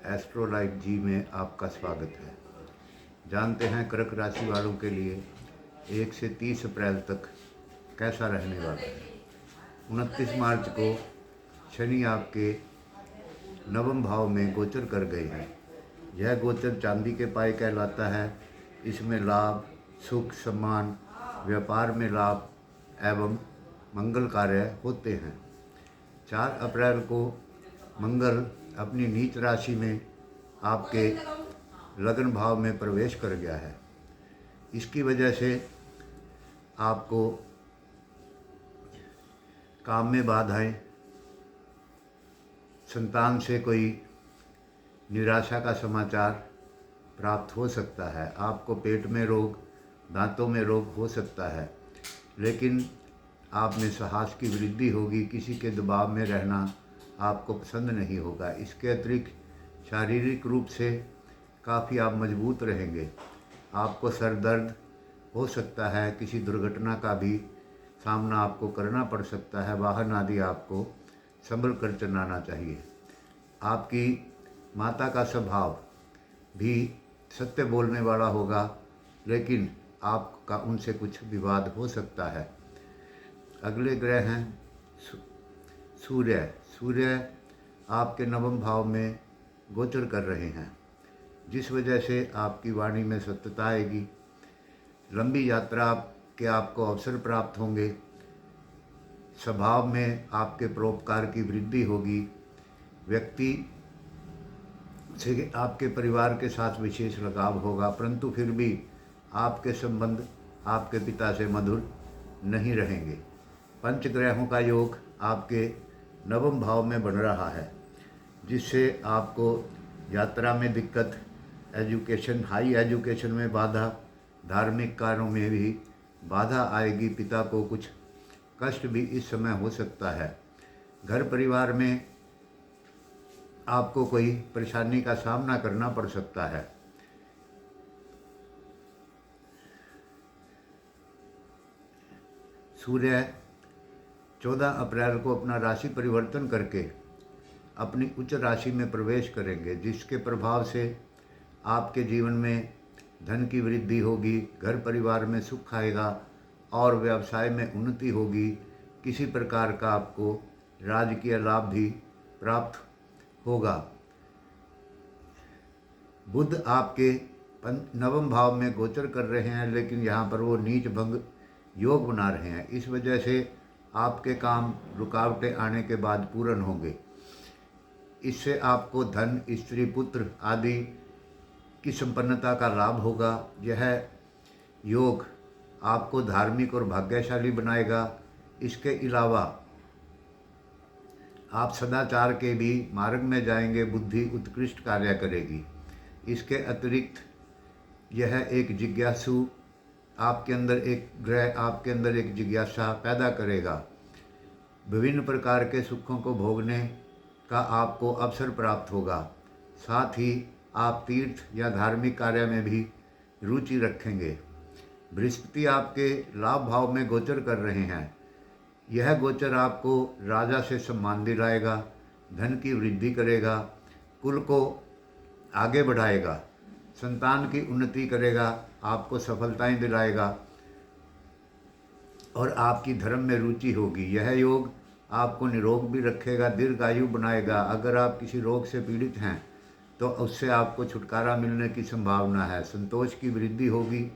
एस्ट्रोलाइट जी में आपका स्वागत है। जानते हैं कर्क राशि वालों के लिए 1 से 30 अप्रैल तक कैसा रहने वाला है। 29 मार्च को शनि आपके नवम भाव में गोचर कर गए हैं। यह गोचर चांदी के पाए कहलाता है। इसमें लाभ, सुख, सम्मान, व्यापार में लाभ एवं मंगल कार्य होते हैं। 4 अप्रैल को मंगल अपनी नीच राशि में आपके लग्न भाव में प्रवेश कर गया है। इसकी वजह से आपको काम में बाधाएं, संतान से कोई निराशा का समाचार प्राप्त हो सकता है। आपको पेट में रोग, दांतों में रोग हो सकता है, लेकिन आप में साहस की वृद्धि होगी। किसी के दबाव में रहना आपको पसंद नहीं होगा। इसके अतिरिक्त शारीरिक रूप से काफ़ी आप मजबूत रहेंगे। आपको सर दर्द हो सकता है, किसी दुर्घटना का भी सामना आपको करना पड़ सकता है। वाहन आदि आपको संभल कर चलाना चाहिए। आपकी माता का स्वभाव भी सत्य बोलने वाला होगा, लेकिन आपका उनसे कुछ विवाद हो सकता है। अगले ग्रह हैं सूर्य। सूर्य आपके नवम भाव में गोचर कर रहे हैं, जिस वजह से आपकी वाणी में सत्यता आएगी। लंबी यात्रा के आपको अवसर प्राप्त होंगे। स्वभाव में आपके परोपकार की वृद्धि होगी। व्यक्ति से आपके परिवार के साथ विशेष लगाव होगा, परंतु फिर भी आपके संबंध आपके पिता से मधुर नहीं रहेंगे। पंचग्रहों का योग आपके नवम भाव में बन रहा है, जिससे आपको यात्रा में दिक्कत, एजुकेशन, हाई एजुकेशन में बाधा, धार्मिक कार्यों में भी बाधा आएगी। पिता को कुछ कष्ट भी इस समय हो सकता है। घर परिवार में आपको कोई परेशानी का सामना करना पड़ सकता है। सूर्य 14 अप्रैल को अपना राशि परिवर्तन करके अपनी उच्च राशि में प्रवेश करेंगे, जिसके प्रभाव से आपके जीवन में धन की वृद्धि होगी, घर परिवार में सुख आएगा और व्यवसाय में उन्नति होगी। किसी प्रकार का आपको राजकीय लाभ भी प्राप्त होगा। बुध आपके नवम भाव में गोचर कर रहे हैं, लेकिन यहाँ पर वो नीच भंग योग बना रहे हैं। इस वजह से आपके काम रुकावटें आने के बाद पूर्ण होंगे। इससे आपको धन, स्त्री, पुत्र आदि की संपन्नता का लाभ होगा। यह योग आपको धार्मिक और भाग्यशाली बनाएगा। इसके अलावा आप सदाचार के भी मार्ग में जाएंगे। बुद्धि उत्कृष्ट कार्य करेगी। इसके अतिरिक्त यह एक जिज्ञासु आपके अंदर, एक ग्रह आपके अंदर एक जिज्ञासा पैदा करेगा। विभिन्न प्रकार के सुखों को भोगने का आपको अवसर प्राप्त होगा। साथ ही आप तीर्थ या धार्मिक कार्य में भी रुचि रखेंगे। बृहस्पति आपके लाभ भाव में गोचर कर रहे हैं। यह गोचर आपको राजा से सम्मान दिलाएगा, धन की वृद्धि करेगा, कुल को आगे बढ़ाएगा, संतान की उन्नति करेगा, आपको सफलताएं दिलाएगा और आपकी धर्म में रुचि होगी। यह योग आपको निरोग भी रखेगा, दीर्घायु बनाएगा। अगर आप किसी रोग से पीड़ित हैं तो उससे आपको छुटकारा मिलने की संभावना है। संतोष की वृद्धि होगी,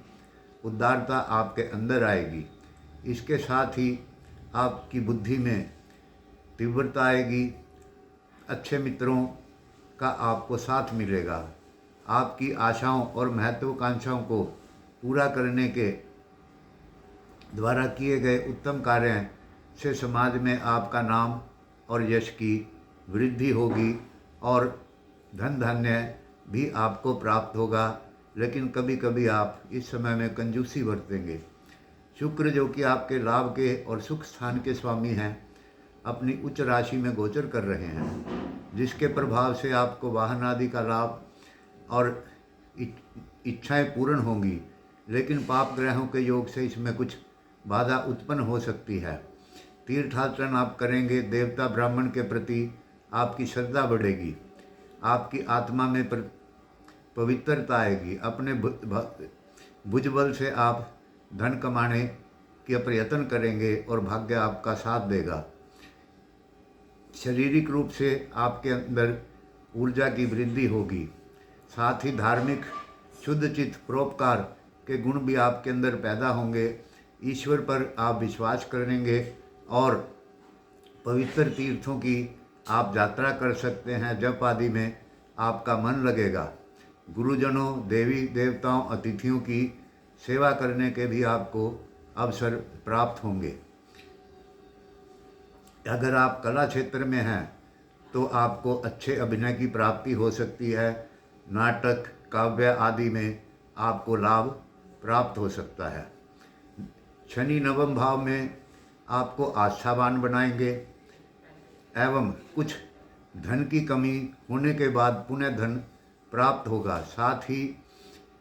उदारता आपके अंदर आएगी। इसके साथ ही आपकी बुद्धि में तीव्रता आएगी। अच्छे मित्रों का आपको साथ मिलेगा। आपकी आशाओं और महत्वाकांक्षाओं को पूरा करने के द्वारा किए गए उत्तम कार्य से समाज में आपका नाम और यश की वृद्धि होगी और धन धान्य भी आपको प्राप्त होगा। लेकिन कभी कभी आप इस समय में कंजूसी बरतेंगे। शुक्र, जो कि आपके लाभ के और सुख स्थान के स्वामी हैं, अपनी उच्च राशि में गोचर कर रहे हैं, जिसके प्रभाव से आपको वाहन आदि का लाभ और इच्छाएं पूर्ण होंगी। लेकिन पाप ग्रहों के योग से इसमें कुछ बाधा उत्पन्न हो सकती है। तीर्थाटन आप करेंगे, देवता ब्राह्मण के प्रति आपकी श्रद्धा बढ़ेगी। आपकी आत्मा में पवित्रता आएगी। अपने भुजबल से आप धन कमाने के प्रयत्न करेंगे और भाग्य आपका साथ देगा। शारीरिक रूप से आपके अंदर ऊर्जा की वृद्धि होगी। साथ ही धार्मिक शुद्ध चित्त परोपकार के गुण भी आपके अंदर पैदा होंगे। ईश्वर पर आप विश्वास करेंगे और पवित्र तीर्थों की आप यात्रा कर सकते हैं। जप आदि में आपका मन लगेगा। गुरुजनों, देवी देवताओं, अतिथियों की सेवा करने के भी आपको अवसर प्राप्त होंगे। अगर आप कला क्षेत्र में हैं तो आपको अच्छे अभिनय की प्राप्ति हो सकती है। नाटक, काव्य आदि में आपको लाभ प्राप्त हो सकता है। शनि नवम भाव में आपको आस्थावान बनाएंगे एवं कुछ धन की कमी होने के बाद पुनः धन प्राप्त होगा। साथ ही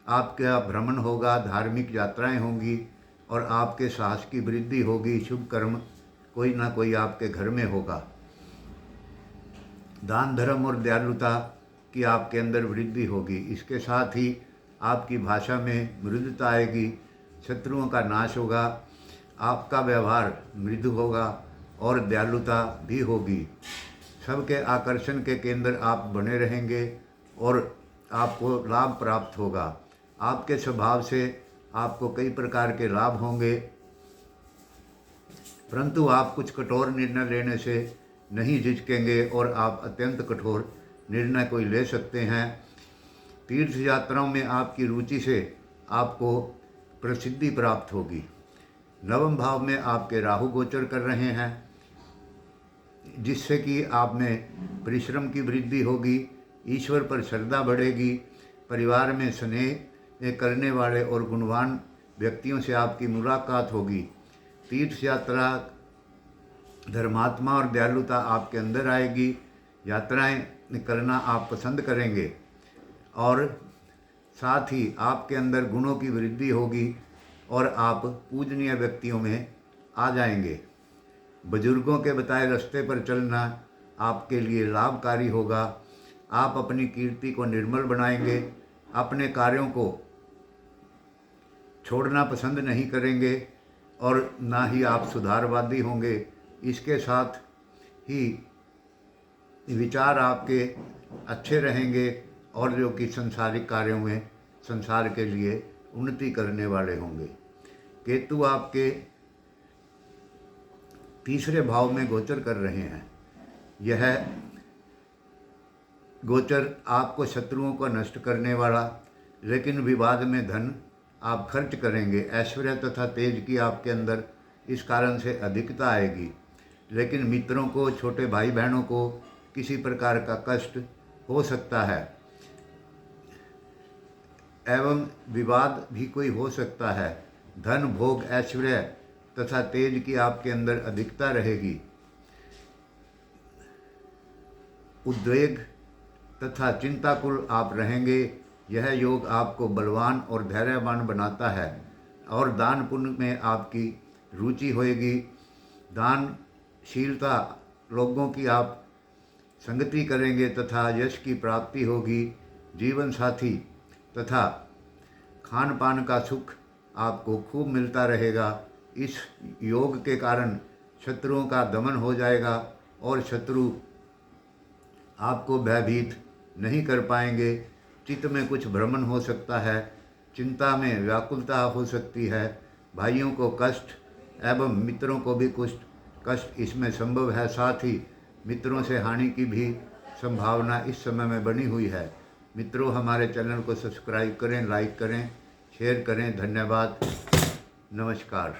आपका भ्रमण होगा, धार्मिक यात्राएं होंगी और आपके साहस की वृद्धि होगी। शुभ कर्म कोई ना कोई आपके घर में होगा। दान धर्म और दयालुता की आपके अंदर वृद्धि होगी। इसके साथ ही आपकी भाषा में मृदुता आएगी, शत्रुओं का नाश होगा, आपका व्यवहार मृदु होगा और दयालुता भी होगी। सबके आकर्षण के केंद्र आप बने रहेंगे और आपको लाभ प्राप्त होगा। आपके स्वभाव से आपको कई प्रकार के लाभ होंगे, परंतु आप कुछ कठोर निर्णय लेने से नहीं झिझकेंगे और आप अत्यंत कठोर निर्णय कोई ले सकते हैं। तीर्थ यात्राओं में आपकी रुचि से आपको प्रसिद्धि प्राप्त होगी। नवम भाव में आपके राहु गोचर कर रहे हैं, जिससे कि आप में परिश्रम की वृद्धि होगी, ईश्वर पर श्रद्धा बढ़ेगी, परिवार में स्नेह करने वाले और गुणवान व्यक्तियों से आपकी मुलाकात होगी। तीर्थ यात्रा, धर्मात्मा और दयालुता आपके अंदर आएगी। यात्राएं करना आप पसंद करेंगे और साथ ही आपके अंदर गुणों की वृद्धि होगी और आप पूजनीय व्यक्तियों में आ जाएंगे। बुजुर्गों के बताए रास्ते पर चलना आपके लिए लाभकारी होगा। आप अपनी कीर्ति को निर्मल बनाएंगे, अपने कार्यों को छोड़ना पसंद नहीं करेंगे और ना ही आप सुधारवादी होंगे। इसके साथ ही विचार आपके अच्छे रहेंगे और जो कि संसारिक कार्यों में संसार के लिए उन्नति करने वाले होंगे। केतु आपके तीसरे भाव में गोचर कर रहे हैं। यह गोचर आपको शत्रुओं को नष्ट करने वाला, लेकिन विवाद में धन आप खर्च करेंगे। ऐश्वर्य तथा तेज की आपके अंदर इस कारण से अधिकता आएगी, लेकिन मित्रों को, छोटे भाई बहनों को किसी प्रकार का कष्ट हो सकता है एवं विवाद भी कोई हो सकता है। धन, भोग, ऐश्वर्य तथा तेज की आपके अंदर अधिकता रहेगी। उद्वेग तथा चिंताकुल आप रहेंगे। यह योग आपको बलवान और धैर्यवान बनाता है और दान पुण्य में आपकी रुचि होएगी। दानशीलता, लोगों की आप संगति करेंगे तथा यश की प्राप्ति होगी। जीवन साथी तथा खान पान का सुख आपको खूब मिलता रहेगा। इस योग के कारण शत्रुओं का दमन हो जाएगा और शत्रु आपको भयभीत नहीं कर पाएंगे। चित्त में कुछ भ्रमण हो सकता है, चिंता में व्याकुलता हो सकती है, भाइयों को कष्ट एवं मित्रों को भी कुछ कष्ट इसमें संभव है। साथ ही मित्रों से हानि की भी संभावना इस समय में बनी हुई है। मित्रों, हमारे चैनल को सब्सक्राइब करें, लाइक करें, शेयर करें। धन्यवाद, नमस्कार।